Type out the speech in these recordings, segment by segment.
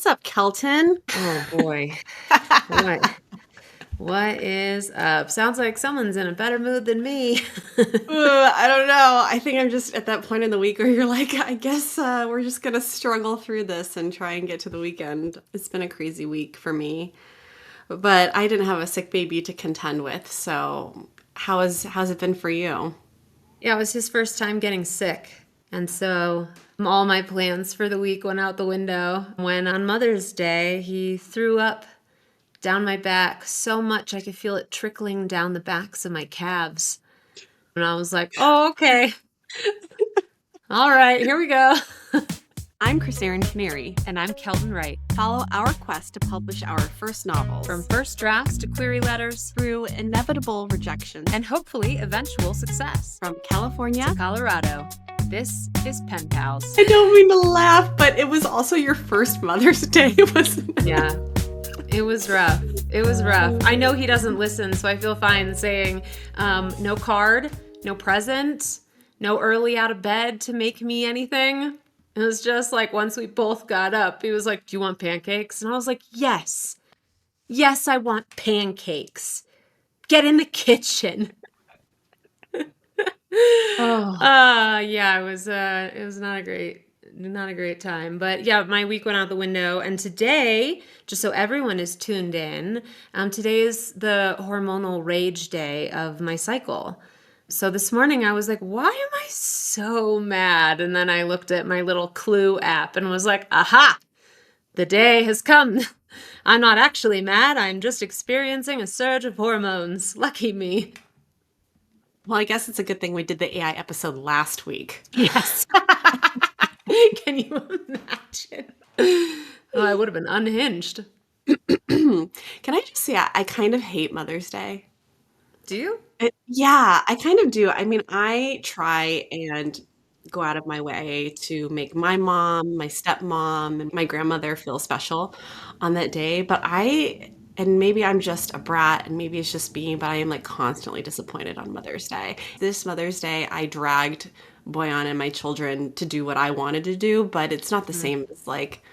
What's up, Kelton? Oh boy. What what is up? Sounds like someone's in a better mood than me. I don't know. I think I'm just at that point in the week where you're like, I guess we're just gonna struggle through this and try and get to the weekend. It's been a crazy week for me, but I didn't have a sick baby to contend with. So how's it been for you? Yeah, it was his first time getting sick. And so all my plans for the week went out the window when on Mother's Day he threw up down my back so much I could feel it trickling down the backs of my calves. And I was like, oh, okay. All right, here we go. I'm Krisserin Canary. And I'm Kelton Wright. Follow our quest to publish our first novels From first drafts to query letters through inevitable rejection and hopefully eventual success. from California. Colorado. This is Pen Pals. I don't mean to laugh, but it was also your first Mother's Day, wasn't it? Yeah, it was rough. It was rough. I know he doesn't listen, so I feel fine saying no card, no present, no early out of bed to make me anything. It was just like once we both got up, he was like, do you want pancakes? And I was like, yes. Yes, I want pancakes. Get in the kitchen. Oh. Yeah, it was not a great time. But yeah, my week went out the window. And today, just so everyone is tuned in, today is the hormonal rage day of my cycle. So this morning I was like, why am I so mad? And then I looked at my little Clue app and was like, aha, the day has come. I'm not actually mad. I'm just experiencing a surge of hormones. Lucky me. Well, I guess it's a good thing we did the AI episode last week. Yes. Can you imagine? Oh, I would have been unhinged. Can I just say, I kind of hate Mother's Day. Do you? Yeah, I kind of do. I mean, I try and go out of my way to make my mom, my stepmom, and my grandmother feel special on that day. And maybe I'm just a brat and maybe it's just me, but I am like constantly disappointed on Mother's Day. This Mother's Day, I dragged Boyan and my children to do what I wanted to do, but it's not the Mm. same as like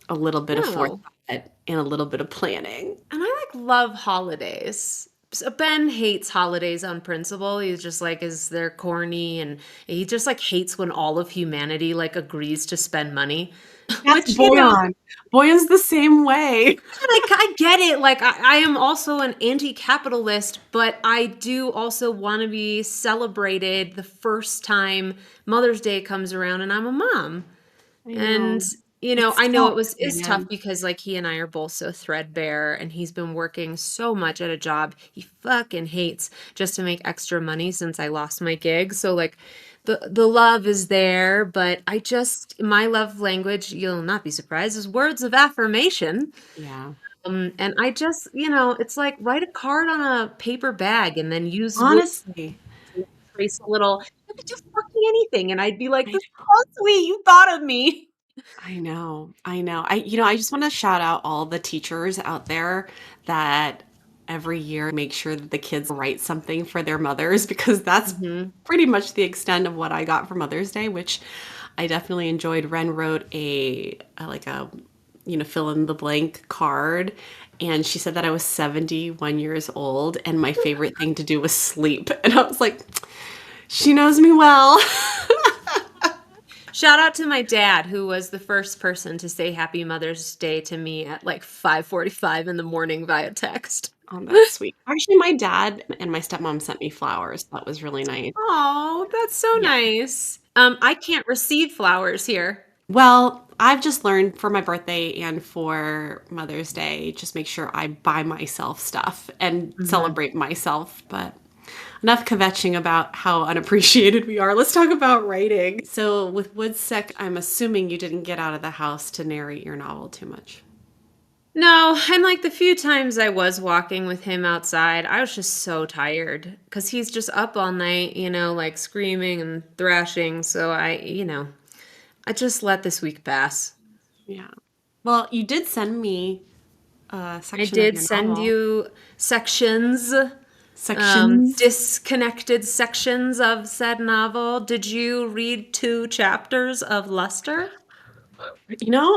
a little bit of forethought No. and a little bit of planning. And I like love holidays. So Ben hates holidays on principle. He's just like, is they're corny and he just like hates when all of humanity like agrees to spend money. That's Which, you know, Boyan. Boyan's the same way. like I get it. Like I am also an anti-capitalist, but I do also want to be celebrated the first time Mother's Day comes around and I'm a mom. I And know. I It's know tough, it's tough man. because like he and I are both so threadbare and he's been working so much at a job he fucking hates just to make extra money since I lost my gig. So like the love is there, but I just my love language, you'll not be surprised, is words of affirmation. Yeah. And I just, it's like write a card on a paper bag and then use wood Honestly, to trace a little. You could do fucking anything, and I'd be like, I "This is so sweet. You thought of me." I know. I know. I just want to shout out all the teachers out there that every year make sure that the kids write something for their mothers because that's Hmm. pretty much the extent of what I got for Mother's Day, which I definitely enjoyed. Ren wrote like a fill in the blank card. And she said that I was 71 years old and my favorite thing to do was sleep. And I was like, she knows me well. Shout out to my dad, who was the first person to say Happy Mother's Day to me at like 5:45 in the morning via text. Oh, that's sweet. Actually, my dad and my stepmom sent me flowers. That was really nice. Oh, that's so Yeah. nice. I can't receive flowers here. Well, I've just learned for my birthday and for Mother's Day, just make sure I buy myself stuff and Hmm. celebrate myself. But enough kvetching about how unappreciated we are. Let's talk about writing. So, with Woodsick, I'm assuming you didn't get out of the house to narrate your novel too much. No, and like the few times I was walking with him outside, I was just so tired because he's just up all night, like screaming and thrashing. So I just let this week pass. Yeah. Well, you did send me a I section of did your send novel. you sections, Sections. disconnected sections of said novel. Did you read 2 chapters of Luster?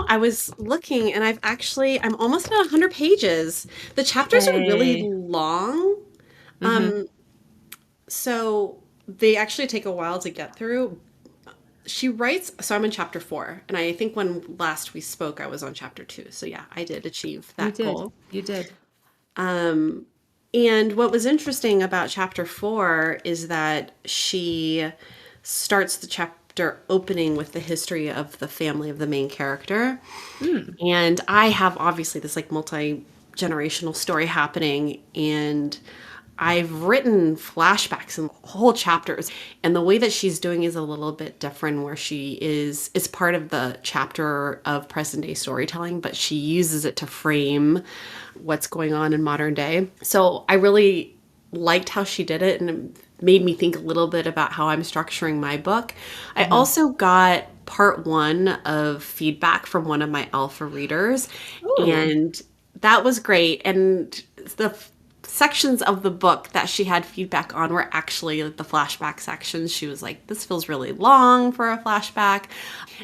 I was looking and I'm almost at 100 pages. The chapters are really Hey. long. Mm-hmm. Um, so they actually take a while to get through. She writes, so I'm in chapter 4, and I think when last we spoke, I was on chapter 2. So yeah, I did achieve You that did. goal. You did. Um, and what was interesting about chapter 4 is that she starts the chapter opening with the history of the family of the main character. Mm. And I have obviously this like multi generational story happening, and I've written flashbacks and whole chapters. And the way that she's doing is a little bit different, where it's part of the chapter of present day storytelling, but she uses it to frame what's going on in modern day. So I really liked how she did it, and it made me think a little bit about how I'm structuring my book. I Mm-hmm. also got part 1 of feedback from one of my alpha readers, Ooh. and that was great. And the sections of the book that she had feedback on were actually like the flashback sections. She was like, this feels really long for a flashback.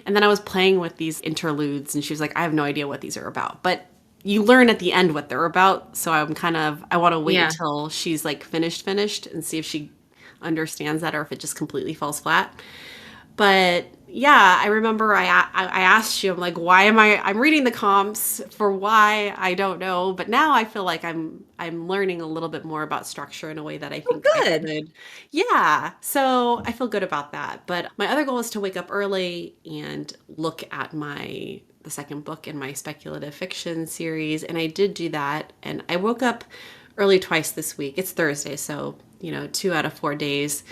And then I was playing with these interludes, and she was like, I have no idea what these are about. But you learn at the end what they're about. So I want to wait Yeah. until she's like finished and see if she understands that or if it just completely falls flat. But yeah, I remember I asked you, I'm like, why I'm reading the comps for why, I don't know. But now I feel like I'm learning a little bit more about structure in a way that I Oh, think I good. could. Yeah. So I feel good about that. But my other goal is to wake up early and look at the second book in my speculative fiction series. And I did do that. And I woke up early twice this week. It's Thursday, so 2 out of 4 days.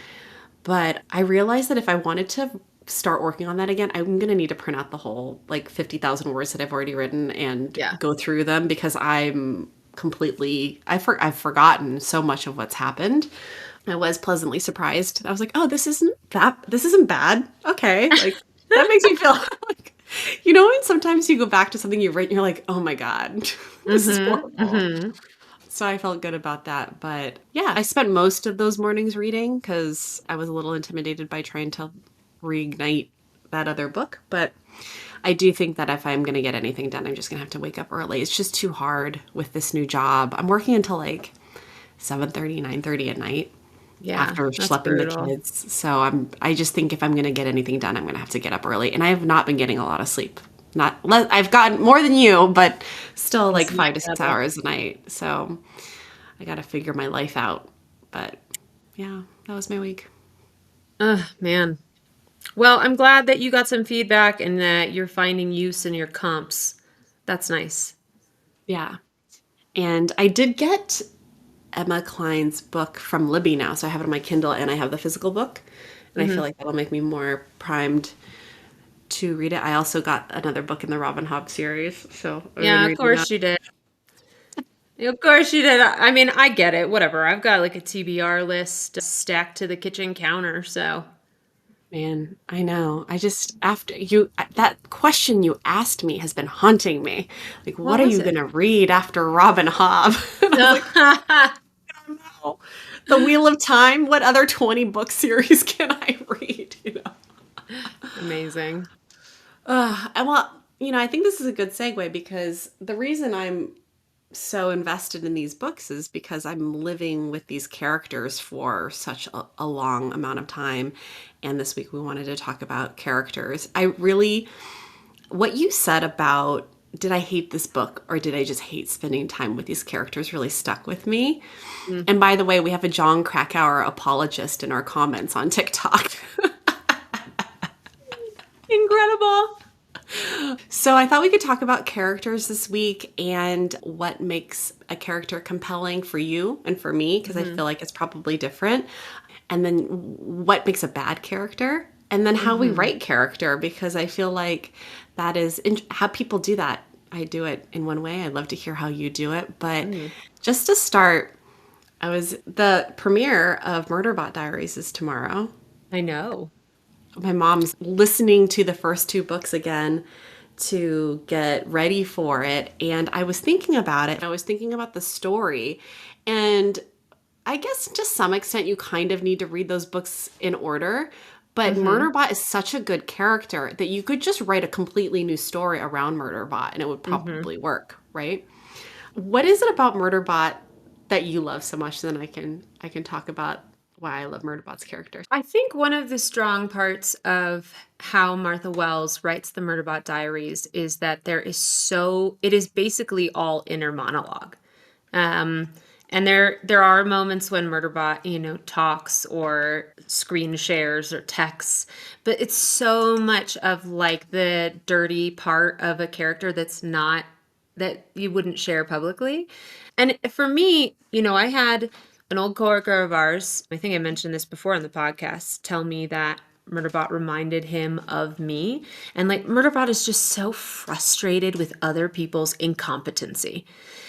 But I realized that if I wanted to start working on that again, I'm going to need to print out the whole like 50,000 words that I've already written and Yeah. go through them, because I've forgotten so much of what's happened. I was pleasantly surprised. I was like, "Oh, this isn't bad." Okay, like that makes me feel like, when sometimes you go back to something you've written, you're like, "Oh my God, this is Mm-hmm. horrible." Mm-hmm. So I felt good about that. But yeah, I spent most of those mornings reading because I was a little intimidated by trying to reignite that other book. But I do think that if I'm going to get anything done, I'm just going to have to wake up early. It's just too hard with this new job. I'm working until like 7:30, 9:30 at night Yeah. after That's schlepping the brutal. kids. So I just think if I'm going to get anything done, I'm going to have to get up early. And I have not been getting a lot of sleep. I've gotten more than you, but still like Easy 5 to 6 trouble. hours a night. So I got to figure my life out. But yeah, that was my week. Oh, man. Well, I'm glad that you got some feedback and that you're finding use in your comps. That's nice. Yeah. And I did get Emma Klein's book from Libby now. So I have it on my Kindle and I have the physical book. And I feel Hmm. like that'll make me more primed to read it. I also got another book in the Robin Hobb series. So I've been Yeah, of reading that. course you did. Of course you did. I mean, I get it. Whatever. I've got like a TBR list stacked to the kitchen counter. So, Man, I know. After that question you asked me has been haunting me. Like, what what are was you it? going to read after Robin Hobb? And I was like, oh, The Wheel of Time? What other 20 book series can I read? Amazing. I think this is a good segue, because the reason I'm so invested in these books is because I'm living with these characters for such a long amount of time. And this week we wanted to talk about characters. What you said about, did I hate this book or did I just hate spending time with these characters, really stuck with me. Mm. And by the way, we have a John Krakauer apologist in our comments on TikTok. Incredible. So I thought we could talk about characters this week and what makes a character compelling for you and for me, because I Hmm. feel like it's probably different. And then what makes a bad character, and then how we Hmm. write character, because I feel like how people do that. I do it in one way. I'd love to hear how you do it. But Mm. just to start, the premiere of Murderbot Diaries is tomorrow. I know. My mom's listening to the first 2 books again to get ready for it. And I was thinking about it. I was thinking about the story. And I guess to some extent, you kind of need to read those books in order. But Mhm. Murderbot is such a good character that you could just write a completely new story around Murderbot and it would Mhm. probably work, right? What is it about Murderbot that you love so much? Then I can talk about why I love Murderbot's character. I think one of the strong parts of how Martha Wells writes the Murderbot Diaries is that it is basically all inner monologue. Um, and there are moments when Murderbot, talks or screen shares or texts, but it's so much of like the dirty part of a character that you wouldn't share publicly. And for me, I had an old coworker of ours, I think I mentioned this before on the podcast, tell me that Murderbot reminded him of me. And like Murderbot is just so frustrated with other people's incompetency.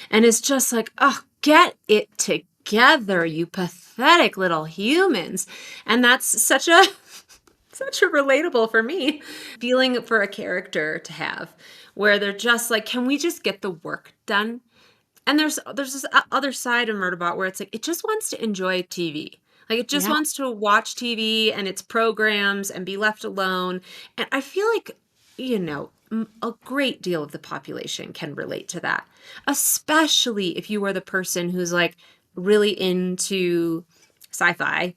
And it's just like, oh, get it together, you pathetic little humans. And that's such a relatable for me feeling for a character to have where they're just like, can we just get the work done? And there's this other side of Murderbot where it's like it just wants to enjoy TV. Like it just Yeah. wants to watch TV and its programs and be left alone. And I feel like, a great deal of the population can relate to that. Especially if you are the person who's like really into sci-fi.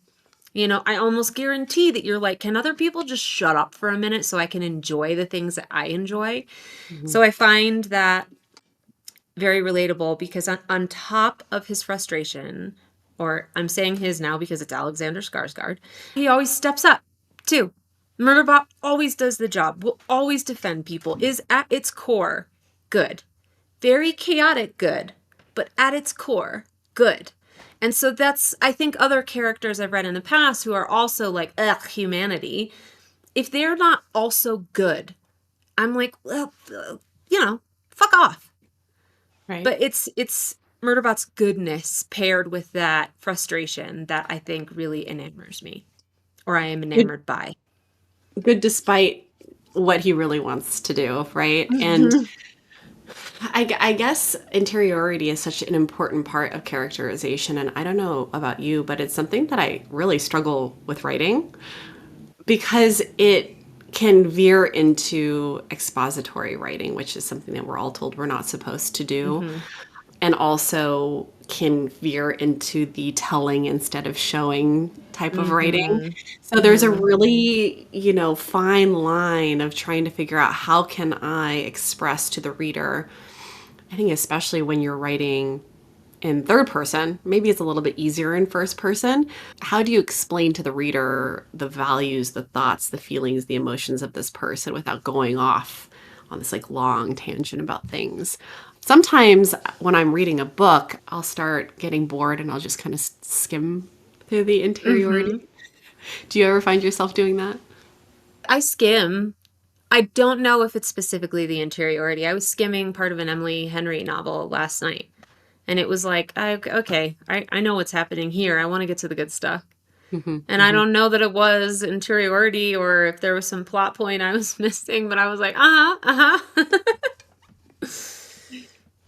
I almost guarantee that you're like, can other people just shut up for a minute so I can enjoy the things that I enjoy? Mhm. So I find that very relatable because on top of his frustration, or I'm saying his now because it's Alexander Skarsgård, he always steps up too. Murderbot always does the job, will always defend people, is at its core good. Very chaotic good, but at its core good. And so that's, I think, other characters I've read in the past who are also like, ugh, humanity. If they're not also good, I'm like, well, fuck off. Right. But it's Murderbot's goodness paired with that frustration that I think really enamors me, or I am Good, enamored by. good despite what he really wants to do, right? And Mhm. I guess interiority is such an important part of characterization. And I don't know about you, but it's something that I really struggle with writing because it can veer into expository writing, which is something that we're all told we're not supposed to do, Mhm. and also can veer into the telling instead of showing type of writing. Mhm. So there's a Mhm. really, fine line of trying to figure out how can I express to the reader. I think especially when you're writing in third person, maybe it's a little bit easier in first person. How do you explain to the reader the values, the thoughts, the feelings, the emotions of this person without going off on this like long tangent about things? Sometimes when I'm reading a book, I'll start getting bored and I'll just kind of skim through the interiority. Mhm. Do you ever find yourself doing that? I skim. I don't know if it's specifically the interiority. I was skimming part of an Emily Henry novel last night, and it was like, okay, I know what's happening here. I want to get to the good stuff. Hmm. And I Hmm. don't know that it was interiority or if there was some plot point I was missing, but I was like, uh huh, uh huh.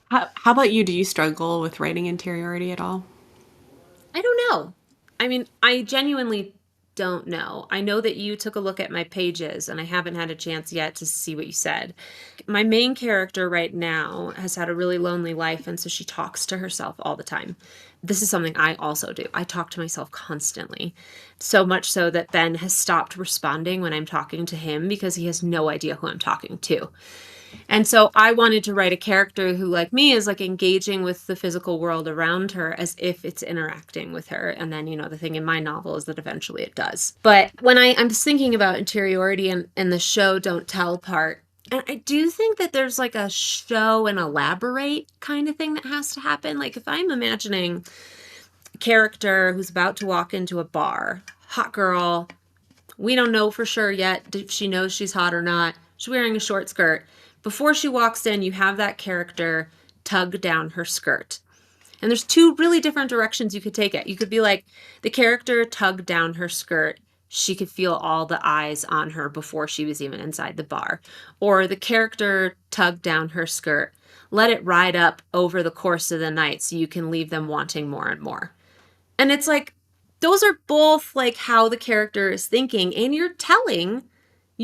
How about you? Do you struggle with writing interiority at all? I don't know. I mean, I genuinely don't know. I know that you took a look at my pages and I haven't had a chance yet to see what you said. My main character right now has had a really lonely life, and so she talks to herself all the time. This is something I also do. I talk to myself constantly. So much so that Ben has stopped responding when I'm talking to him because he has no idea who I'm talking to. And so I wanted to write a character who, like me, is like engaging with the physical world around her as if it's interacting with her. And then, the thing in my novel is that eventually it does. But when I'm just thinking about interiority and the show don't tell part, and I do think that there's like a show and elaborate kind of thing that has to happen. Like if I'm imagining a character who's about to walk into a bar, hot girl, we don't know for sure yet if she knows she's hot or not. She's wearing a short skirt. Before she walks in, you have that character tug down her skirt. And there's two really different directions you could take it. You could be like, the character tugged down her skirt. She could feel all the eyes on her before she was even inside the bar. Or the character tugged down her skirt. Let it ride up over the course of the night so you can leave them wanting more and more. And it's like, those are both like how the character is thinking, and you're telling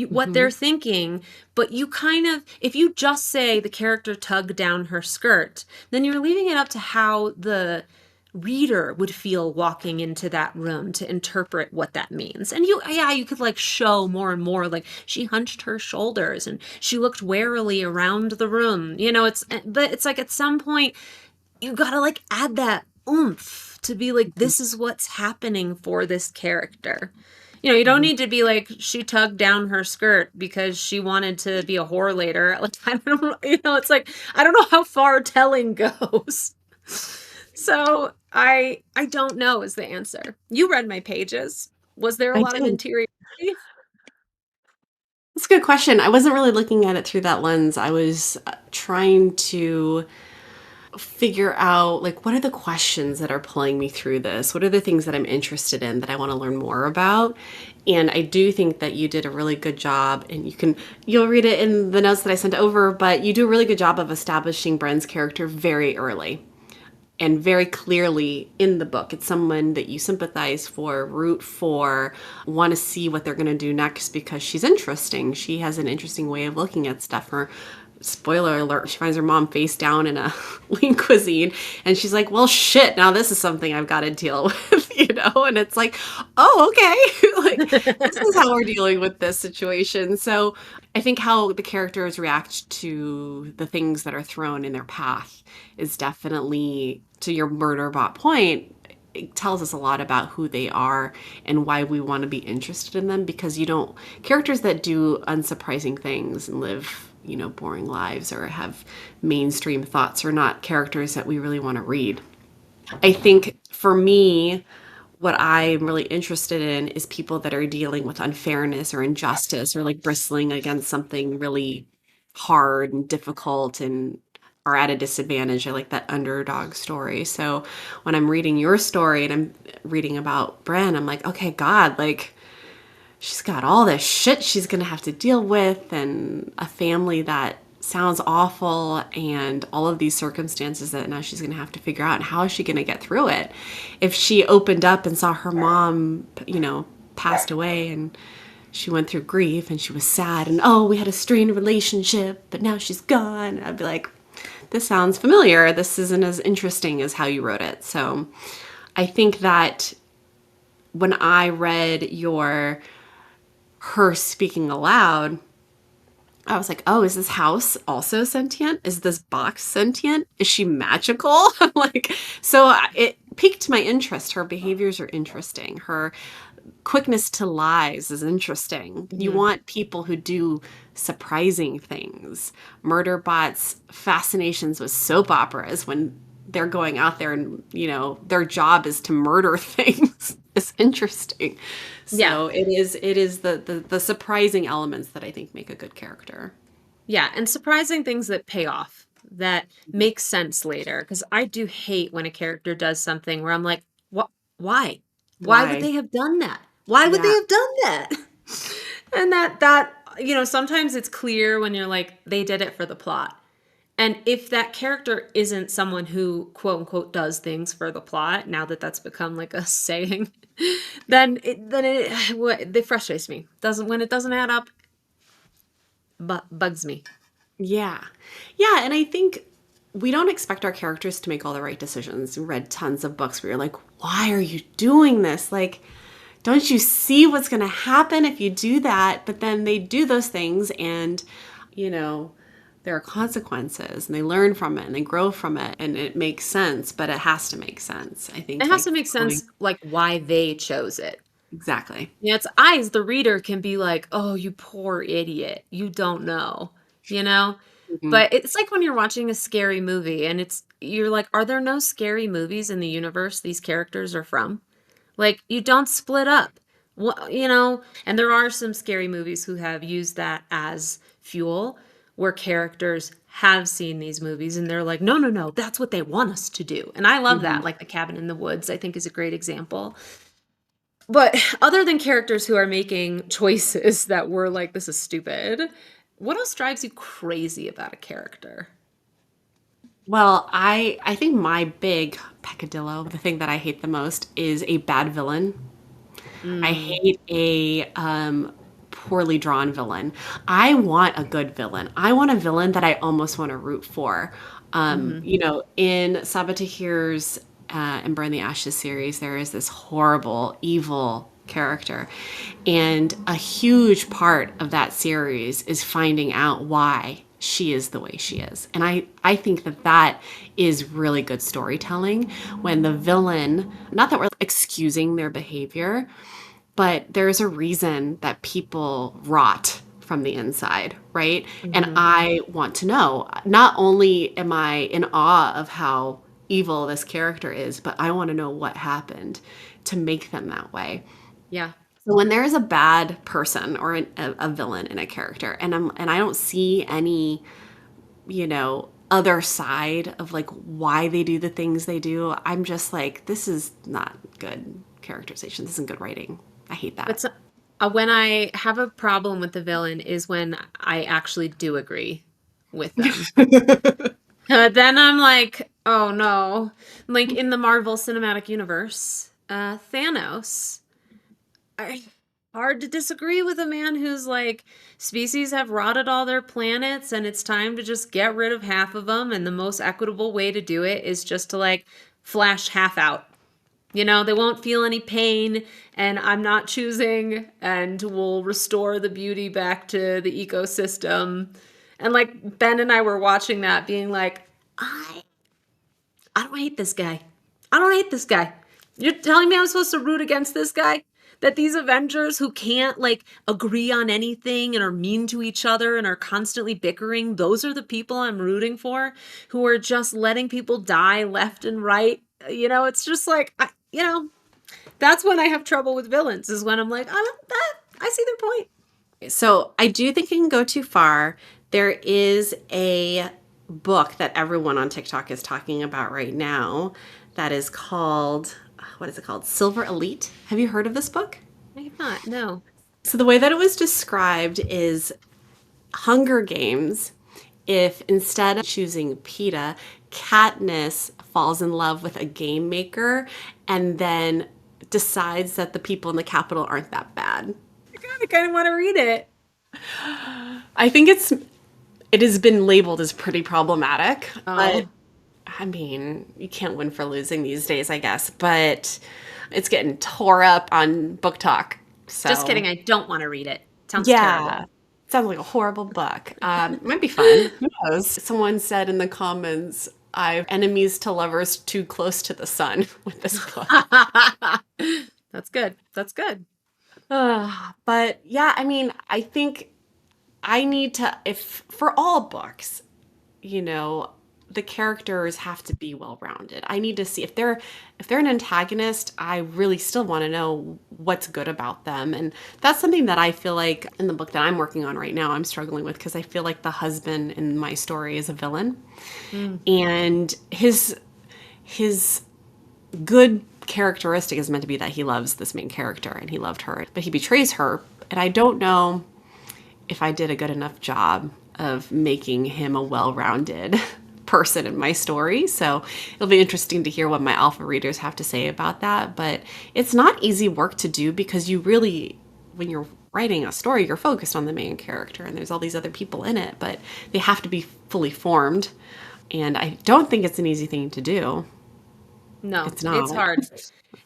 what they're Mhm. thinking, but you kind of, if you just say the character tugged down her skirt, then you're leaving it up to how the reader would feel walking into that room to interpret what that means. And you, yeah, you could like show more and more like she hunched her shoulders and she looked warily around the room. It's, but it's like at some point you gotta like add that oomph to be like, Mhm. this is what's happening for this character. You don't Mhm. need to be like she tugged down her skirt because she wanted to be a whore later. Like I don't know, it's like I don't know how far telling goes. So I don't know is the answer. You read my pages. Was there a I lot of did. interior? That's a good question. I wasn't really looking at it through that lens. I was trying to figure out like what are the questions that are pulling me through this? What are the things that I'm interested in that I want to learn more about? And I do think that you did a really good job, and you'll read it in the notes that I sent over, but you do a really good job of establishing Bren's character very early and very clearly in the book. It's someone that you sympathize for, root for, want to see what they're going to do next because she's interesting. She has an interesting way of looking at stuff. Her spoiler alert, she finds her mom face down in a lean cuisine and she's like, well, shit, now this is something I've got to deal with. And it's like, oh, okay. Like, this is how we're dealing with this situation. So I think how the characters react to the things that are thrown in their path is definitely, to your Murderbot point, it tells us a lot about who they are and why we want to be interested in them, because characters that do unsurprising things and live, boring lives or have mainstream thoughts are not characters that we really want to read. I think for me, what I'm really interested in is people that are dealing with unfairness or injustice or like bristling against something really hard and difficult and are at a disadvantage. I like that underdog story. So when I'm reading your story and I'm reading about Bren, I'm like, okay, God, like she's got all this shit she's going to have to deal with and a family that sounds awful and all of these circumstances that now she's going to have to figure out, and how is she going to get through it if she opened up and saw her mom passed away and she went through grief and she was sad and, oh, we had a strained relationship but now she's gone. I'd be like, this sounds familiar, this isn't as interesting as how you wrote it. So I think that when I read your her speaking aloud, I was like, oh, is this house also sentient? Is this box sentient? Is she magical? It piqued my interest. Her behaviors are interesting. Her quickness to lies is interesting. You Mhm. want people who do surprising things. Murderbot's fascinations with soap operas when they're going out there and, their job is to murder things is interesting. Yeah. So it is the surprising elements that I think make a good character. Yeah, and surprising things that pay off, that make sense later. Because I do hate when a character does something where I'm like, what? Why? Why would Why? they have done that? Why would they Yeah. have done that? And sometimes it's clear when you're like, they did it for the plot. And if that character isn't someone who quote unquote does things for the plot, now that that's become like a saying, it frustrates me. Doesn't when it doesn't add up, bugs me. Yeah. Yeah, and I think we don't expect our characters to make all the right decisions. We read tons of books where you're like, why are you doing this? Like, don't you see what's going to happen if you do that? But then they do those things and, you know, there are consequences and they learn from it and they grow from it and it makes sense, but it has to make sense. I It think has like to make following sense, like, why they chose it. exactly. Yeah, it's I, as the reader, can be like, "Oh, you poor idiot. You don't know." You know? Mhm. But it's like when you're watching a scary movie and you're like, "Are there no scary movies in the universe these characters are from?" Like, you don't split up. And there are some scary movies who have used that as fuel, where characters have seen these movies and they're like, "No, no, no, that's what they want us to do." And I love that. Mhm. Like The Cabin in the Woods, I think is a great example. But other than characters who are making choices that were like, this is stupid, what else drives you crazy about a character? Well, I think my big peccadillo, the thing that I hate the most, is a bad villain. I Mm, hate a poorly drawn villain. I want a good villain. I want a villain that I almost want to root for. hmm. In Sabatahir's and Burn the Ashes series, there is this horrible, evil character. And a huge part of that series is finding out why she is the way she is. And I think that that is really good storytelling when the villain, not that we're excusing their behavior, but there's a reason that people rot from the inside, right? And Hmm. I want to know, not only am I in awe of how evil this character is, but I want to know what happened to make them that way. Yeah. So when there is a bad person or a villain in a character, and I don't see any, other side of like why they do the things they do, I'm just like, this is not good characterization. This isn't good writing. I hate that. But so, when I have a problem with the villain is when I actually do agree with them. Then I'm like, oh no. Like in the Marvel Cinematic Universe, Thanos. I, hard to disagree with a man who's like, species have rotted all their planets and it's time to just get rid of half of them. And the most equitable way to do it is just to like flash half out. You know, they won't feel any pain, and I'm not choosing, and we'll restore the beauty back to the ecosystem. And like Ben and I were watching that, being like, I I don't hate this guy. I don't hate this guy. You're telling me I'm supposed to root against this guy? That these Avengers who can't like agree on anything and are mean to each other and are constantly bickering, those are the people I'm rooting for, who are just letting people die left and right. You know, it's just like that's when I have trouble with villains is when I'm like, I see their point. So I do think it can go too far. There is a book that everyone on TikTok is talking about right now that is called, what is it called? Silver Elite. Have you heard of this book? I have not. No. So the way that it was described is Hunger Games. If instead of choosing PETA, Katniss falls in love with a game maker and then decides that the people in the Capitol aren't that bad. God, I kind of want to read it. I think it has been labeled as pretty problematic, but Oh, I mean, you can't win for losing these days, I guess. But it's getting tore up on Book Talk. just So kidding. I don't want to read it. Sounds yeah, terrible. sounds like a horrible book. Might be fun. Who knows? Someone said in the comments, "I've enemies to lovers too close to the sun" with this book. That's good. That's good. But yeah, I mean, I think I need to, if for all books, you know, the characters have to be well rounded. I need to see if they're an antagonist, I really still want to know what's good about them. And that's something that I feel like in the book that I'm working on right now, I'm struggling with because I feel like the husband in my story is a villain. Mm. And his good characteristic is meant to be that he loves this main character and he loved her, but he betrays her. And I don't know if I did a good enough job of making him a well-rounded person in my story. So it'll be interesting to hear what my alpha readers have to say about that. But it's not easy work to do because you really, when you're writing a story, you're focused on the main character and there's all these other people in it, but they have to be fully formed. And I don't think it's an easy thing to do. No, It's it's not. hard.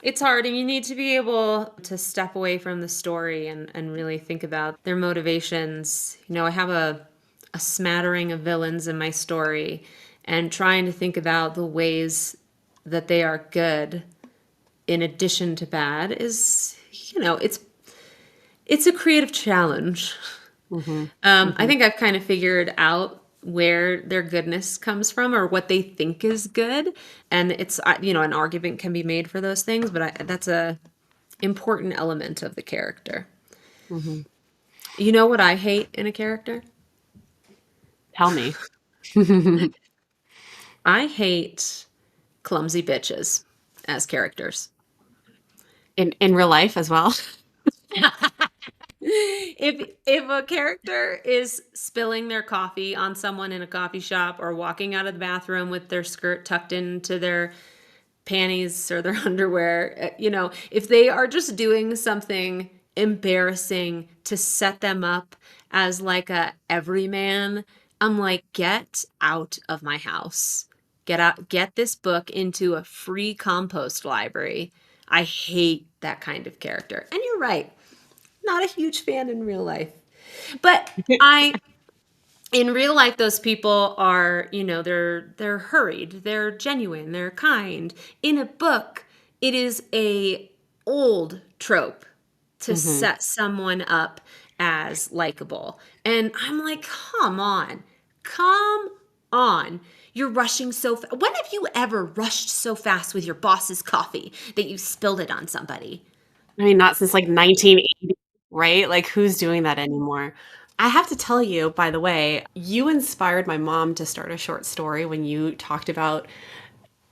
It's hard, and you need to be able to step away from the story and really think about their motivations. You know, I have a smattering of villains in my story, and trying to think about the ways that they are good in addition to bad is, it's a creative challenge. Hmm. I Hmm. think I've kind of figured out where their goodness comes from or what they think is good, and it's an argument can be made for those things, but that's a important element of the character. Hmm. You know what I hate in a character? Tell me. I hate clumsy bitches as characters. In real life as well. If a character is spilling their coffee on someone in a coffee shop or walking out of the bathroom with their skirt tucked into their panties or their underwear, if they are just doing something embarrassing to set them up as like a everyman, I'm like, get out of my house. Get out, get this book into a free compost library. I hate that kind of character. And you're right. Not a huge fan in real life. But I in real life those people are, they're hurried, they're genuine, they're kind. In a book, it is a old trope to Hmm. set someone up as likable. And I'm like, come on. Come on. You're rushing so when have you ever rushed so fast with your boss's coffee that you spilled it on somebody? I mean, not since like 1980, right? Like, who's doing that anymore? I have to tell you, by the way, you inspired my mom to start a short story when you talked about,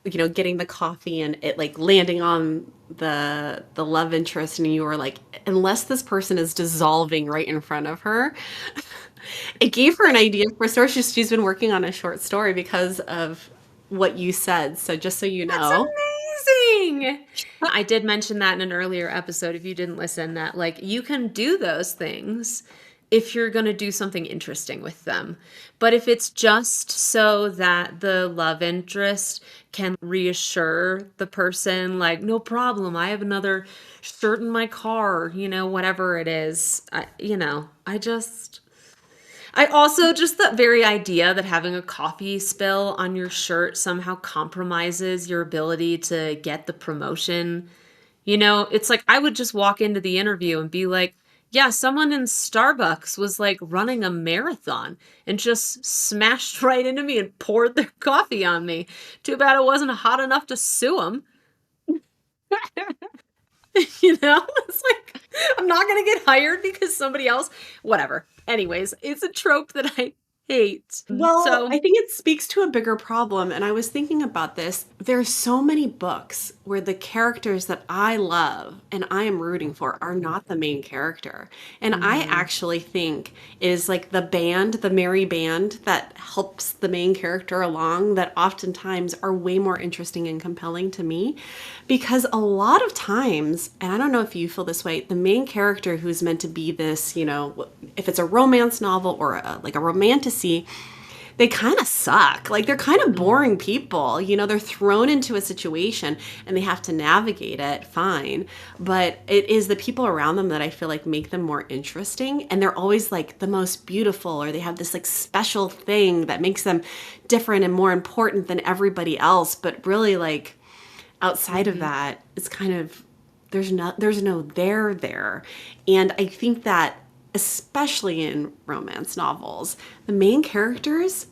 getting the coffee and it like landing on the love interest, and you were like, unless this person is dissolving right in front of her, it gave her an idea for a story. She's been working on a short story because of what you said. So just so you That's know. amazing. I did mention that in an earlier episode, if you didn't listen, that like you can do those things if you're going to do something interesting with them. But if it's just so that the love interest can reassure the person, like, no problem, I have another shirt in my car, whatever it is, I also just the very idea that having a coffee spill on your shirt somehow compromises your ability to get the promotion. It's like I would just walk into the interview and be like, yeah, someone in Starbucks was like running a marathon and just smashed right into me and poured their coffee on me. Too bad it wasn't hot enough to sue them. It's like I'm not going to get hired because somebody else, whatever. Anyways, it's a trope that I hate. Well, So, I think it speaks to a bigger problem. And I was thinking about this. There's so many books where the characters that I love and I am rooting for are not the main character. And I mhm. actually think it is like the band, the merry band that helps the main character along, that oftentimes are way more interesting and compelling to me. Because a lot of times, and I don't know if you feel this way, the main character who's meant to be this, if it's a romance novel or like a romantasy, they kind of suck. Like they're kind of boring people. They're thrown into a situation and they have to navigate it fine. But it is the people around them that I feel like make them more interesting. And they're always like the most beautiful, or they have this like special thing that makes them different and more important than everybody else. But really, like outside of Mhm. that, it's kind of there's no there. And I think that especially in romance novels, the main characters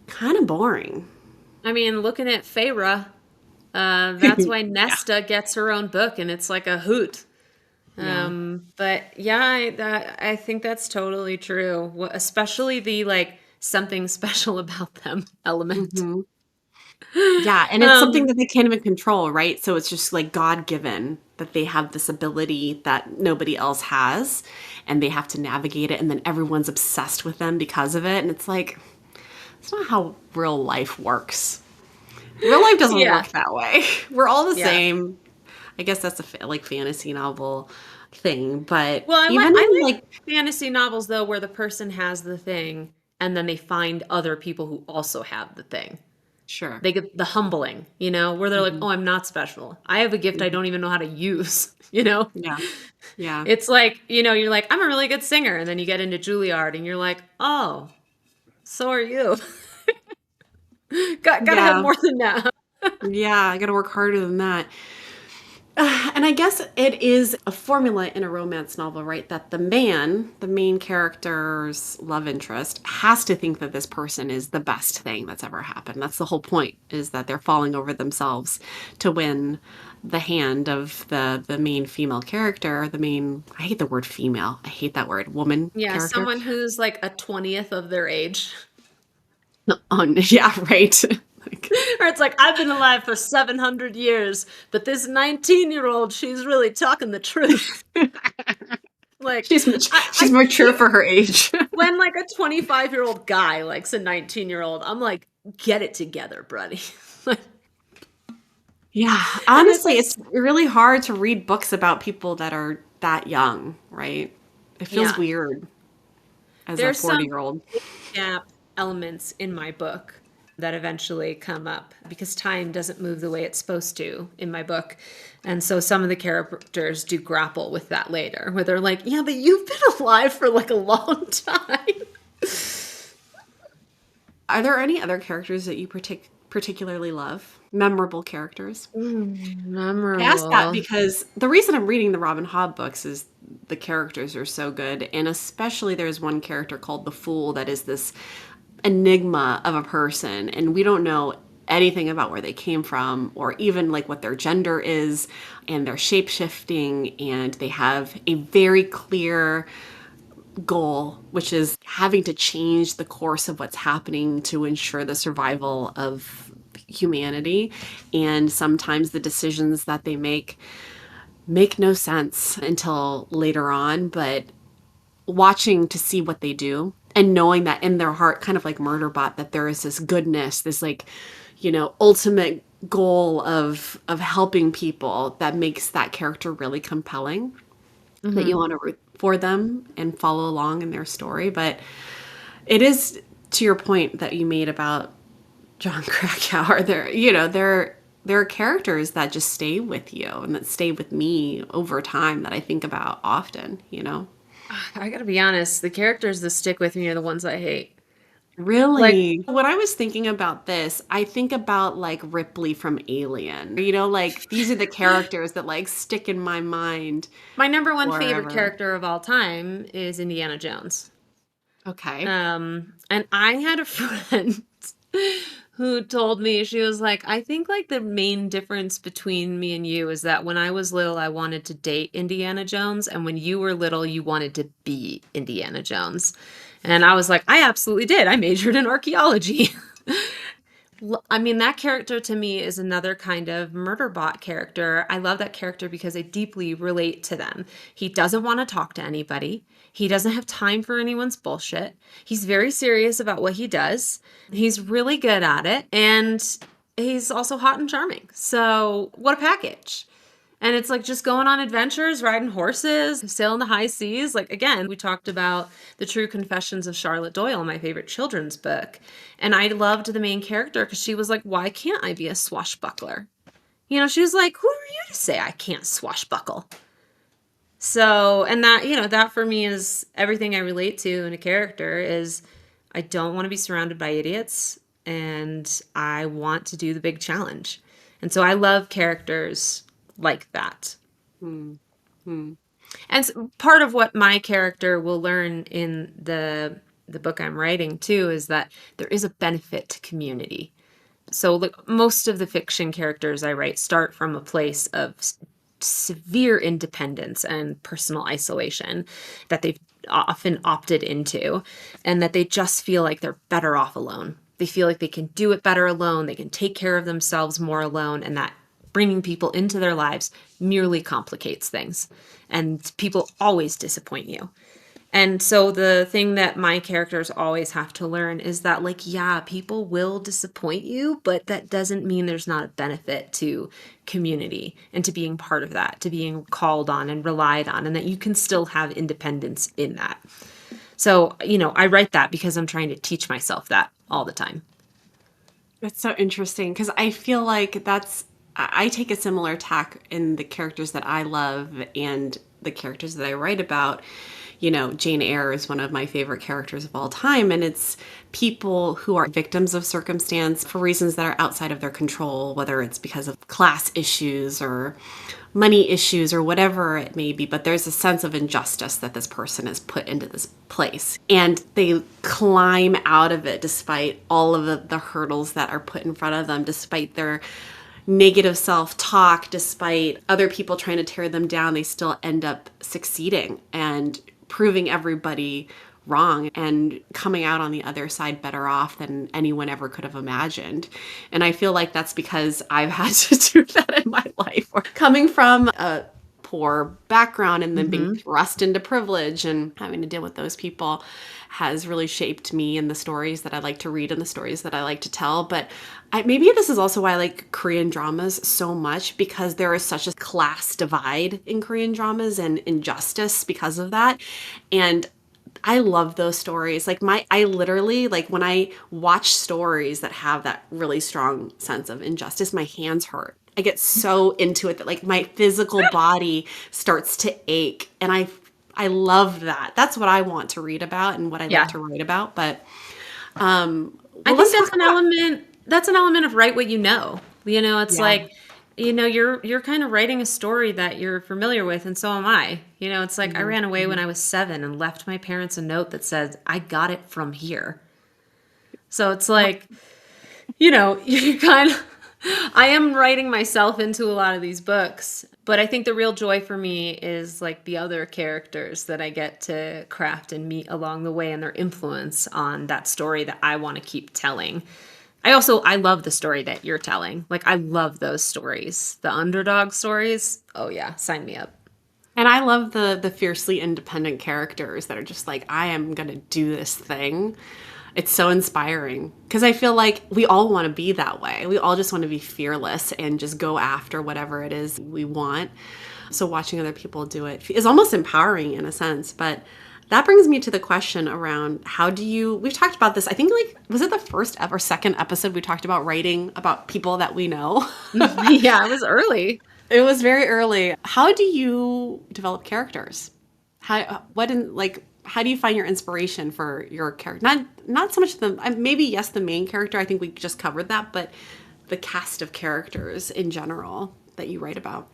kind of boring. I mean, looking at Feyre, that's why Yeah. Nesta gets her own book, and it's like a hoot. Yeah. But yeah, I think that's totally true. Especially the like something special about them element. Hmm. Yeah, and it's something Um, that they can't even control, right? So it's just like God given that they have this ability that nobody else has, and they have to navigate it, and then everyone's obsessed with them because of it. And it's like, it's not how real life works. Real life doesn't yeah, work that way. We're all the yeah. same. I guess that's a like fantasy novel thing, but Well, even I in like like, fantasy novels though, where the person has the thing, and then they find other people who also have the thing. sure. They get the humbling, where they're like, Hmm. "Oh, I'm not special. I have a gift I Hmm. don't even know how to use." You know? Yeah. Yeah. It's like, you're like, "I'm a really good singer." And then you get into Juilliard and you're like, "Oh, so are you." Gotta have Yeah. more than that. Yeah. I got to work harder than that. And I guess it is a formula in a romance novel, right? That the man, the main character's love interest, has to think that this person is the best thing that's ever happened. That's the whole point, is that they're falling over themselves to win the hand of the main female character, the main, I hate the word female. I hate that word, woman Yeah, character. someone who's like a 20th of their age. Yeah, right. Like, Or it's like, I've been alive for 700 years, but this 19-year-old, she's really talking the truth. Like, She's I mature for her age. when like a 25-year-old guy likes a 19-year-old, I'm like, get it together, buddy. Like, Yeah, and it's honestly, like, it's really hard to read books about people that are that young, right? It feels yeah, weird as a there's some 40-year-old. gap elements in my book that eventually come up because time doesn't move the way it's supposed to in my book. And so some of the characters do grapple with that later, where they're like, yeah, but you've been alive for like a long time. Are there any other characters that you particularly love? Memorable characters? I ask that Memorable. because the reason I'm reading the Robin Hobb books is the characters are so good. And especially there's one character called the Fool that is this enigma of a person. And we don't know anything about where they came from or even like what their gender is. And they're shape shifting and they have a very clear goal, which is having to change the course of what's happening to ensure the survival of humanity. And sometimes the decisions that they make no sense until later on, but watching to see what they do and knowing that in their heart, kind of like Murderbot, that there is this goodness, this like, ultimate goal of helping people that makes that character really compelling, that you Hmm. want to root for them and follow along in their story. But it is to your point that you made about John Krakauer, there are characters that just stay with you and that stay with me over time that I think about often. I gotta be honest, the characters that stick with me are the ones I hate. Like, Really? When I was thinking about this, I think about like Ripley from Alien. Like these are the characters that like stick in my mind my number one favorite forever. character of all time is Indiana Jones. Okay. And I had a friend who told me, she was like, I think like the main difference between me and you is that when I was little, I wanted to date Indiana Jones, and when you were little, you wanted to be Indiana Jones. And I was like, I absolutely did. I majored in archaeology. I mean, that character to me is another kind of Murderbot character. I love that character because I deeply relate to them. He doesn't want to talk to anybody. He doesn't have time for anyone's bullshit. He's very serious about what he does. He's really good at it. And he's also hot and charming. So, what a package. And it's like just going on adventures, riding horses, sailing the high seas. Like, again, we talked about The True Confessions of Charlotte Doyle, my favorite children's book. And I loved the main character because she was like, why can't I be a swashbuckler? She was like, who are you to say I can't swashbuckle? So, and that for me is everything I relate to in a character is I don't want to be surrounded by idiots and I want to do the big challenge. And so I love characters like that. Hmm. Hmm. And part of what my character will learn in the book I'm writing too is that there is a benefit to community. So like most of the fiction characters I write start from a place of severe independence and personal isolation that they've often opted into, and that they just feel like they're better off alone. They feel like they can do it better alone, they can take care of themselves more alone, and that bringing people into their lives merely complicates things. And people always disappoint you. And so the thing that my characters always have to learn is that, like, yeah, people will disappoint you, but that doesn't mean there's not a benefit to community and to being part of that, to being called on and relied on, and that you can still have independence in that. So, I write that because I'm trying to teach myself that all the time. That's so interesting because I feel like I take a similar tack in the characters that I love and the characters that I write about. Jane Eyre is one of my favorite characters of all time, and it's people who are victims of circumstance for reasons that are outside of their control, whether it's because of class issues or money issues or whatever it may be. But there's a sense of injustice that this person is put into this place, and they climb out of it despite all of the hurdles that are put in front of them, despite their negative self-talk, despite other people trying to tear them down. They still end up succeeding and proving everybody wrong and coming out on the other side better off than anyone ever could have imagined. And I feel like that's because I've had to do that in my life. Or coming from a poor background and then being Mm-hmm. thrust into privilege and having to deal with those people has really shaped me and the stories that I like to read and the stories that I like to tell. But maybe this is also why I like Korean dramas so much, because there is such a class divide in Korean dramas and injustice because of that. And I love those stories. Like I literally, like when I watch stories that have that really strong sense of injustice, my hands hurt. I get so into it that like my physical body starts to ache, and I love that. That's what I want to read about and what I like Yeah. to write about. But I well, think let's talk about that's an element of write what you know. You know, it's yeah. like, you know, you're kind of writing a story that you're familiar with, and so am I. You know, it's like I Mhm, ran away when mhm. I was 7 and left my parents a note that said, I got it from here. So it's like, you know, you kind of, I am writing myself into a lot of these books, but I think the real joy for me is like the other characters that I get to craft and meet along the way and their influence on that story that I want to keep telling. I love the story that you're telling. Like I love those stories. The underdog stories. Oh yeah, sign me up. And I love the fiercely independent characters that are just like, I am gonna do this thing. It's so inspiring because I feel like we all want to be that way. We all just want to be fearless and just go after whatever it is we want. So watching other people do it is almost empowering in a sense. But that brings me to the question around how do you, we've talked about this, I think like, was it the first or second episode we talked about writing about people that we know? Yeah, it was early. It was very early. How do you develop characters? How do you find your inspiration for your character? Not so much maybe yes the main character. I think we just covered that, but the cast of characters in general that you write about.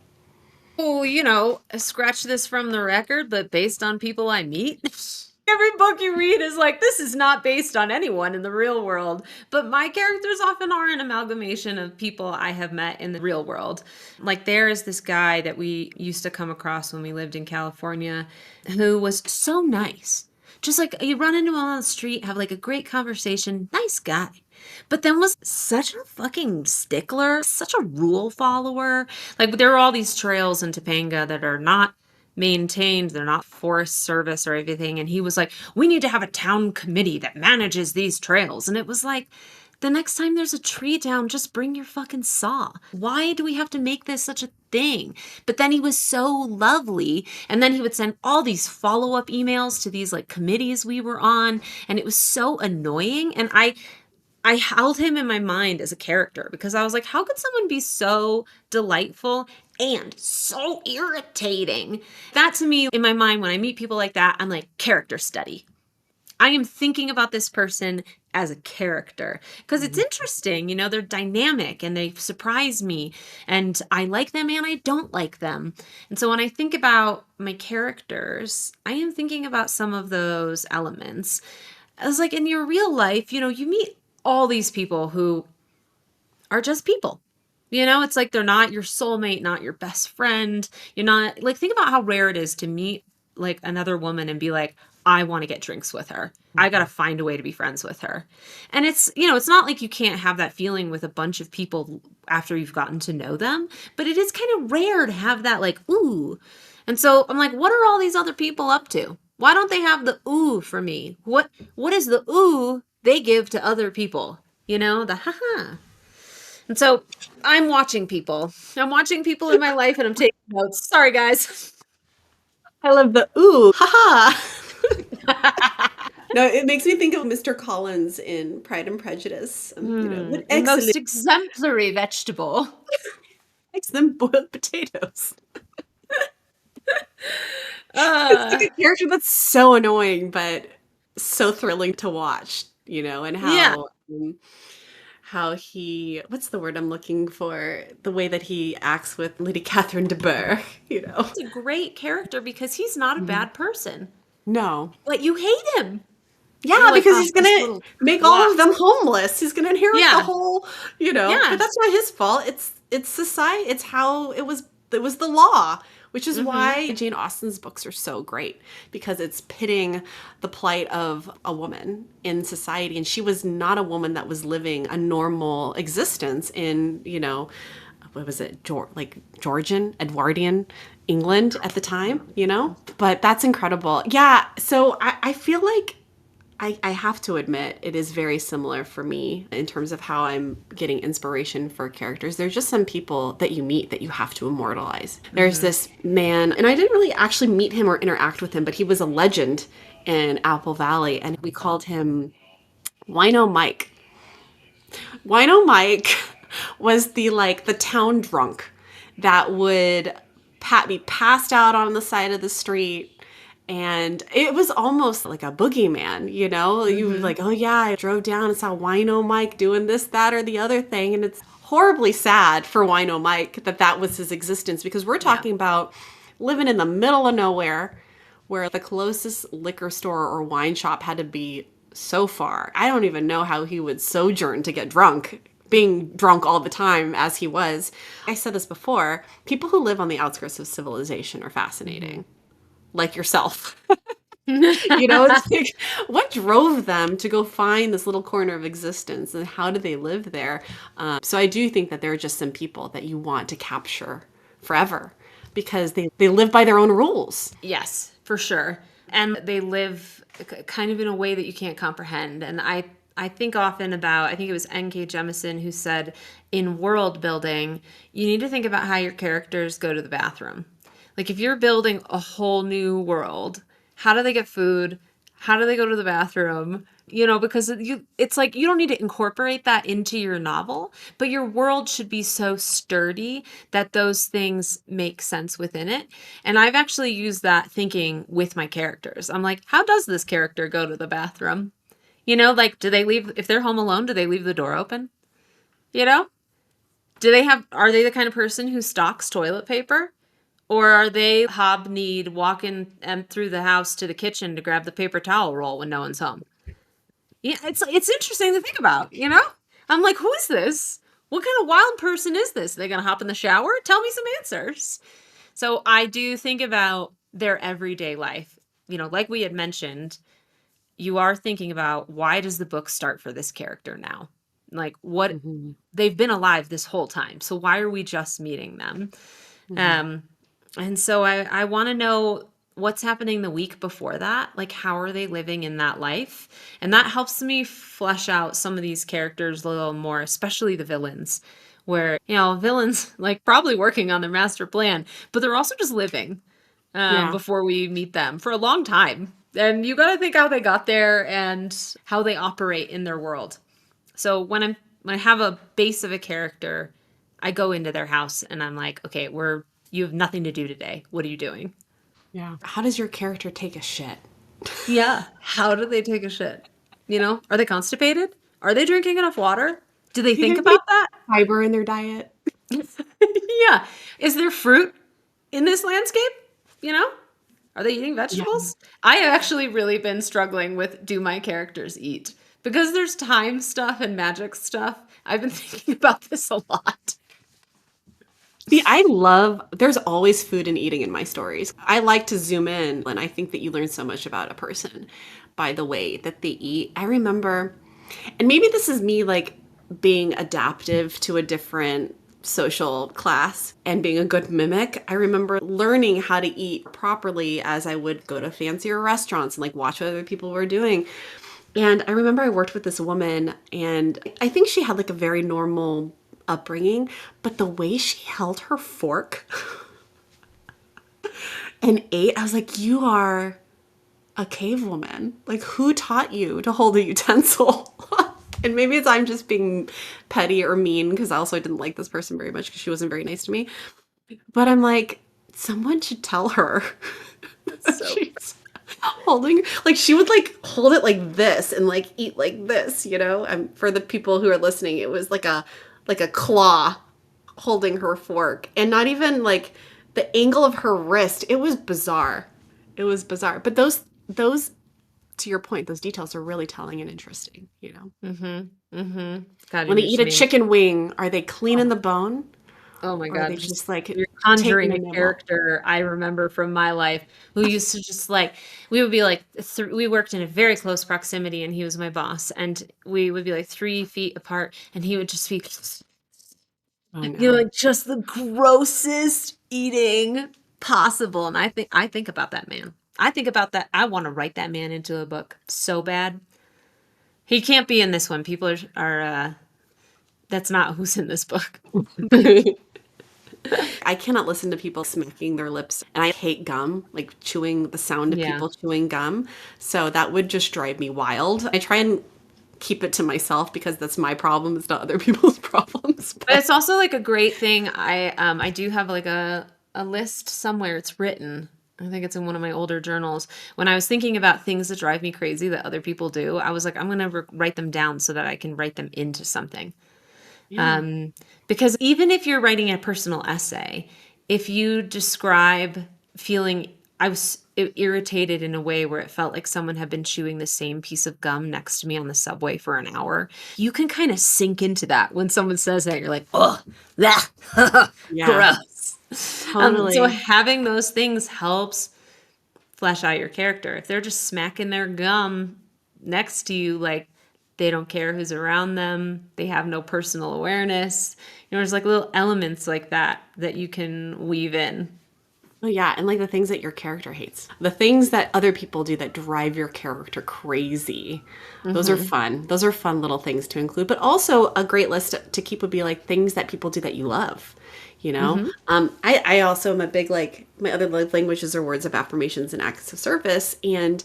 Oh, you know, scratch this from the record, but based on people I meet. Every book you read is like, this is not based on anyone in the real world. But my characters often are an amalgamation of people I have met in the real world. Like, there is this guy that we used to come across when we lived in California who was so nice. Just like you run into him on the street, have like a great conversation, nice guy. But then was such a fucking stickler, such a rule follower. Like there are all these trails in Topanga that are not maintained, they're not Forest Service or everything. And he was like, we need to have a town committee that manages these trails. And it was like, the next time there's a tree down, just bring your fucking saw. Why do we have to make this such a thing? But then he was so lovely. And then he would send all these follow up emails to these like committees we were on. And it was so annoying. And I held him in my mind as a character because I was like, how could someone be so delightful and so irritating? That to me, in my mind, when I meet people like that, I'm like, character study. I am thinking about this person as a character because it's Mhm. interesting. You know, they're dynamic and they surprise me, and I like them and I don't like them. And so when I think about my characters, I am thinking about some of those elements. As like in your real life, you know, you meet all these people who are just people. You know, it's like they're not your soulmate, not your best friend. You're not like, think about how rare it is to meet like another woman and be like, I want to get drinks with her. I got to Mhm. find a way to be friends with her. And it's, you know, it's not like you can't have that feeling with a bunch of people after you've gotten to know them, but it is kind of rare to have that like, ooh. And so I'm like, what are all these other people up to? Why don't they have the ooh for me? What is the ooh they give to other people? You know, the haha. And so I'm watching people. I'm watching people in my life and I'm taking notes. Sorry, guys. I love the ooh, haha. No, it makes me think of Mr. Collins in Pride and Prejudice. What The excellent most exemplary vegetable. makes them boiled potatoes. It's like Uh, a character that's so annoying, but so thrilling to watch, and yeah. how he, what's the word I'm looking for? The way that he acts with Lady Catherine de Bourgh. He's a great character because he's not a Mhm. bad person. No. But you hate him. Yeah, You're like, because oh, he's this gonna little make all of twat. them homeless. He's gonna inherit the Yeah. whole. But Yeah. that's not his fault. It's society. It's how it was. It was the law, which is Mm-hmm. why Jane Austen's books are so great because it's pitting the plight of a woman in society, and she was not a woman that was living a normal existence in what was it, like Georgian, Edwardian England at the time, you know? But that's incredible. Yeah. So I feel like I have to admit it is very similar for me in terms of how I'm getting inspiration for characters. There's just some people that you meet that you have to immortalize. There's this man, and I didn't really actually meet him or interact with him, but he was a legend in Apple Valley, and we called him Wino Mike. Wino Mike was the town drunk that would be passed out on the side of the street. And it was almost like a boogeyman, you know? You were like, oh yeah, I drove down and saw Wino Mike doing this, that, or the other thing. And it's horribly sad for Wino Mike that that was his existence, because we're Yeah. talking about living in the middle of nowhere where the closest liquor store or wine shop had to be so far. I don't even know how he would sojourn to get drunk, being drunk all the time as he was. I said this before, people who live on the outskirts of civilization are fascinating, like yourself. You know, it's like, what drove them to go find this little corner of existence, and how do they live there? So I do think that there are just some people that you want to capture forever because they live by their own rules. Yes, for sure. And they live kind of in a way that you can't comprehend. And I think often about, I think it was N.K. Jemisin who said, in world building, you need to think about how your characters go to the bathroom. Like if you're building a whole new world, how do they get food? How do they go to the bathroom? You know, because it's like you don't need to incorporate that into your novel, but your world should be so sturdy that those things make sense within it. And I've actually used that thinking with my characters. I'm like, how does this character go to the bathroom? You know, like, do they leave, if they're home alone, do they leave the door open? You know, are they the kind of person who stocks toilet paper? Or are they hob-kneed walking through the house to the kitchen to grab the paper towel roll when no one's home? Yeah, it's interesting to think about, you know? I'm like, who is this? What kind of wild person is this? Are they gonna hop in the shower? Tell me some answers. So I do think about their everyday life. You know, like we had mentioned, you are thinking about, why does the book start for this character now? Like what, Hmm. they've been alive this whole time. So why are we just meeting them? Hmm. Um, and so I want to know what's happening the week before that. Like, how are they living in that life? And that helps me flesh out some of these characters a little more, especially the villains, where, you know, villains like probably working on their master plan, but they're also just living Yeah. before we meet them for a long time. And you got to think how they got there and how they operate in their world. So when I have a base of a character, I go into their house and I'm like, okay, you have nothing to do today. What are you doing? Yeah. How does your character take a shit? Yeah. How do they take a shit? You know, are they constipated? Are they drinking enough water? Do they Do they think have any about that? fiber in their diet? Yeah. Is there fruit in this landscape? You know? Are they eating Yeah. vegetables? I have actually really been struggling with, do my characters eat? Because there's time stuff and magic stuff. I've been thinking about this a lot. See, there's always food and eating in my stories. I like to zoom in, and I think that you learn so much about a person by the way that they eat. I remember, and maybe this is me like being adaptive to a different social class and being a good mimic. I remember learning how to eat properly as I would go to fancier restaurants and like watch what other people were doing. And I remember I worked with this woman, and I think she had like a very normal upbringing, but the way she held her fork and ate, I was like, you are a cave woman. Like, who taught you to hold a utensil? And maybe it's I'm just being petty or mean because I also didn't like this person very much because she wasn't very nice to me. But I'm like, someone should tell her. So She's holding, like, she would like hold it like this and like eat like this, you know. For the people who are listening, it was like a claw holding her fork, and not even like the angle of her wrist. It was bizarre. It was bizarre. But those to your point, those details are really telling and interesting, you know. God, When you they eat just a made. chicken wing, are they cleaning the bone, Oh my or are they God, just just like you're taking conjuring the a nibble? character I remember from my life who used to just like, we would be like, we worked in a very close proximity and he was my boss, and we would be like 3 feet apart and he would just be Oh, You know, no. like just the grossest eating possible. And I think about that man. I think about that. I want to write that man into a book so bad. He can't be in this one. People are that's not who's in this book. But I cannot listen to people smacking their lips, and I hate gum, like chewing, the sound of yeah. people chewing gum. So that would just drive me wild. I try and keep it to myself because that's my problem. It's not other people's problems. But But it's also like a great thing. I do have like a list somewhere. It's written. I think it's in one of my older journals. When I was thinking about things that drive me crazy that other people do, I was like, I'm gonna write them down so that I can write them into something. yeah. Um, because even if you're writing a personal essay, if you describe feeling, I was irritated in a way where it felt like someone had been chewing the same piece of gum next to me on the subway for an hour, you can kind of sink into that when someone says that. You're like, oh, that, Yeah. gross. So Totally. having those things helps flesh out your character. If they're just smacking their gum next to you, like they don't care who's around them, they have no personal awareness. You know, there's like little elements like that that you can weave in. Oh, yeah. And like the things that your character hates, the things that other people do that drive your character crazy. Those are Hmm. fun. Those are fun little things to include. But also, a great list to keep would be like things that people do that you love. You know, Hmm. I also am a big, like, my other love languages are words of affirmations and acts of service. And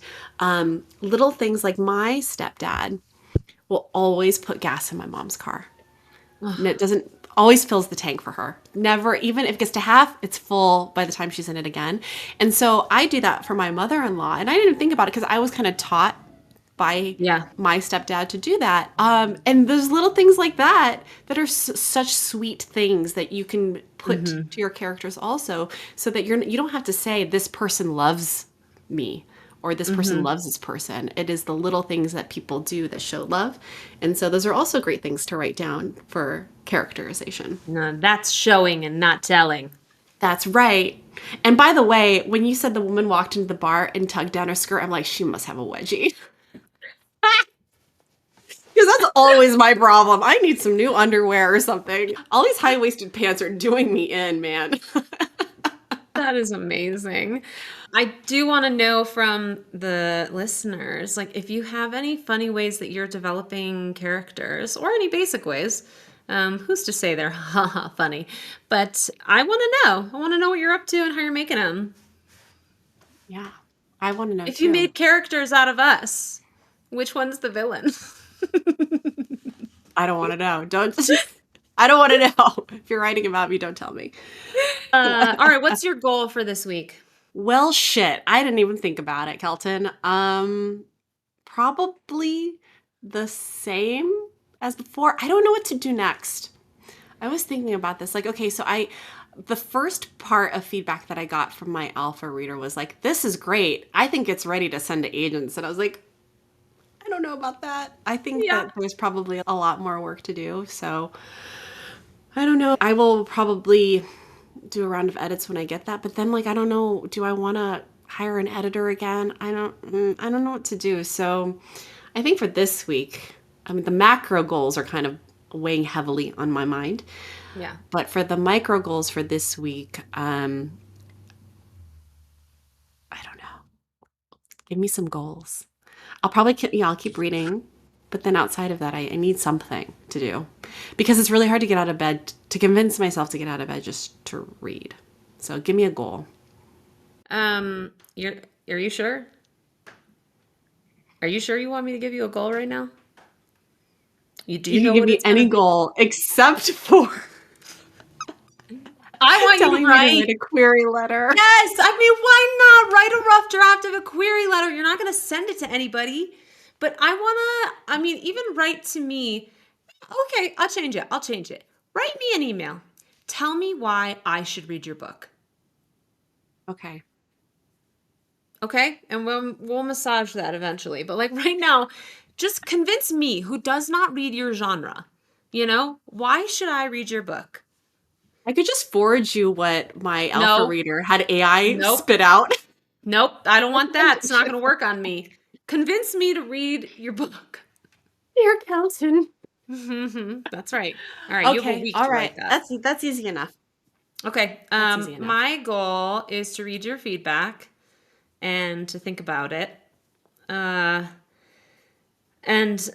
little things like my stepdad will always put gas in my mom's car. And it doesn't always fills the tank for her. Never, even if it gets to half, it's full by the time she's in it again. And so I do that for my mother-in-law. And I didn't think about it because I was kind of taught by Yeah. my stepdad to do that. And there's little things like that that are such sweet things that you can put Hmm. to your characters also, so that you don't have to say this person loves me or this person Hmm. loves this person. It is the little things that people do that show love. And so those are also great things to write down for characterization. No, that's showing and not telling. That's right. And by the way, when you said the woman walked into the bar and tugged down her skirt, I'm like, she must have a wedgie. Because that's always my problem. I need some new underwear or something. All these high waisted pants are doing me in, man. That is amazing. I do want to know from the listeners, like if you have any funny ways that you're developing characters or any basic ways. Who's to say they're haha funny? But I want to know. I want to know what you're up to and how you're making them. Yeah, I want to know If you too. made characters out of us, which one's the villain? I don't want to know. Don't. I don't want to know. If you're writing about me, don't tell me. All right, what's your goal for this week? Well, shit. I didn't even think about it, Kelton. Probably the same as before. I don't know what to do next. I was thinking about this. Like, okay, so the first part of feedback that I got from my alpha reader was like, this is great. I think it's ready to send to agents. And I was like, I don't know about that. I think Yeah. that there's probably a lot more work to do. So I don't know. I will probably do a round of edits when I get that. But then, like, I don't know. Do I want to hire an editor again? I don't know what to do. So I think for this week, I mean, the macro goals are kind of weighing heavily on my mind. Yeah. But for the micro goals for this week, I don't know. Give me some goals. I'll probably, I'll keep reading, but then outside of that, I need something to do because it's really hard to get out of bed, to convince myself to get out of bed just to read. So give me a goal. You're are you sure? Are you sure you want me to give you a goal right now? Do you You can know give what me it's gonna any be? goal except for I want you to telling me to write. write a query letter. Yes, I mean, why not write a rough draft of a query letter? You're not going to send it to anybody, but I mean, even write to me. Okay, I'll change it. I'll change it. Write me an email. Tell me why I should read your book. Okay. Okay? And we'll massage that eventually. But like right now, just convince me who does not read your genre. You know, why should I read your book? I could just forward you what my alpha No. reader had AI Nope. spit out. Nope. I don't want that. It's not Dear going to work on me. Convince me to read your book. Kelton. That's right. All right, you have a Okay, week all to right. write that. That's easy enough. Okay. That's easy enough. My goal is to read your feedback and to think about it. Uh, and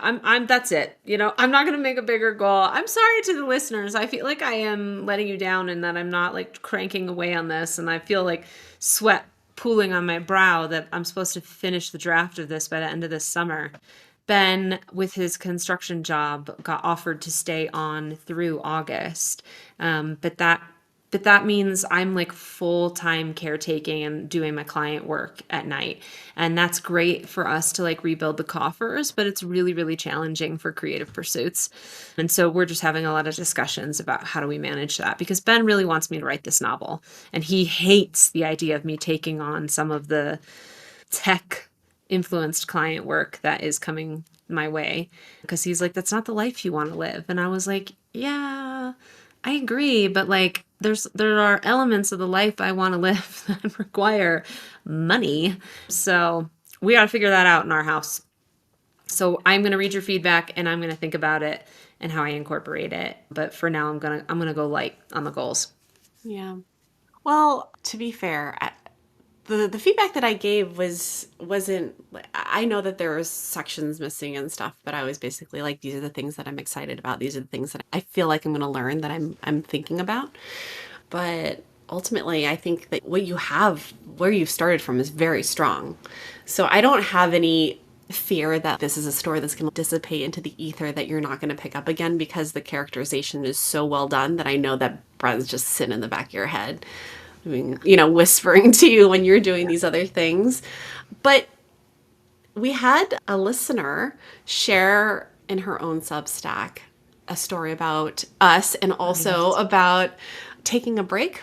I'm that's it. You know, I'm not going to make a bigger goal. I'm sorry to the listeners. I feel like I am letting you down and that I'm not like cranking away on this, and I feel like sweat pooling on my brow that I'm supposed to finish the draft of this by the end of this summer. Ben, with his construction job, got offered to stay on through August, but that means I'm like full-time caretaking and doing my client work at night. And that's great for us to like rebuild the coffers, but it's really, really challenging for creative pursuits. And so we're just having a lot of discussions about how do we manage that, because Ben really wants me to write this novel. And he hates the idea of me taking on some of the tech influenced client work that is coming my way, because he's like, that's not the life you want to live. And I was like, yeah, I agree, but like there are elements of the life I want to live that require money. So we got to figure that out in our house. So I'm going to read your feedback and I'm going to think about it and how I incorporate it. But for now I'm going to go light on the goals. Yeah. Well, to be fair, the feedback that I gave wasn't. I know that there was sections missing and stuff, but I was basically like, these are the things that I'm excited about. These are the things that I feel like I'm going to learn, that I'm thinking about. But ultimately, I think that what you have, where you started from, is very strong. So I don't have any fear that this is a story that's going to dissipate into the ether that you're not going to pick up again, because the characterization is so well done that I know that Brad's just sitting in the back of your head, I mean, whispering to you when you're doing these other things. But we had a listener share in her own Substack a story about us, and also about taking a break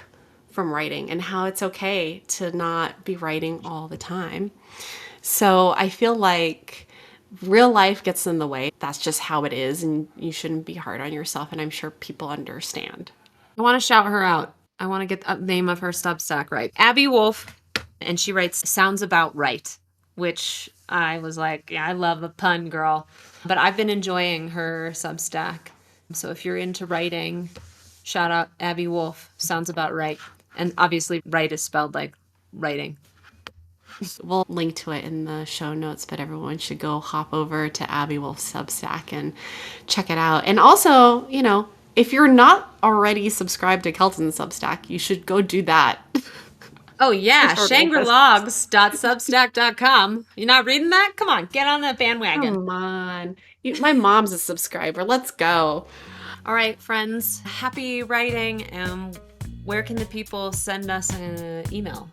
from writing and how it's okay to not be writing all the time. So I feel like real life gets in the way. That's just how it is, and you shouldn't be hard on yourself, and I'm sure people understand. I want to shout her out. I want to get the name of her Substack right. Abby Wolf, and she writes Sounds About Right, which I was like, yeah, I love a pun, girl. But I've been enjoying her Substack. So if you're into writing, shout out Abby Wolf, Sounds About Right. And obviously, right is spelled like writing. We'll link to it in the show notes, but everyone should go hop over to Abby Wolf's Substack and check it out. And also, if you're not already subscribed to Kelton's Substack, you should go do that. Oh, yeah. Shangrilogs.substack.com. You're not reading that? Come on, get on the bandwagon. Come on. My mom's a subscriber. Let's go. All right, friends. Happy writing. Where can the people send us an email?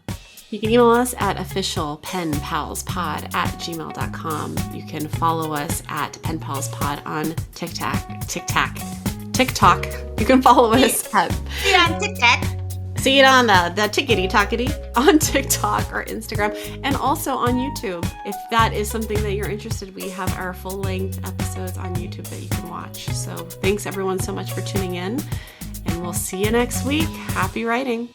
You can email us at officialpenpalspod@gmail.com. You can follow us at penpalspod on TikTok. You can follow us at... Yeah, on TikTok. See it on the tickety-tockety on TikTok or Instagram, and also on YouTube. If that is something that you're interested, we have our full-length episodes on YouTube that you can watch. So thanks everyone so much for tuning in, and we'll see you next week. Happy writing.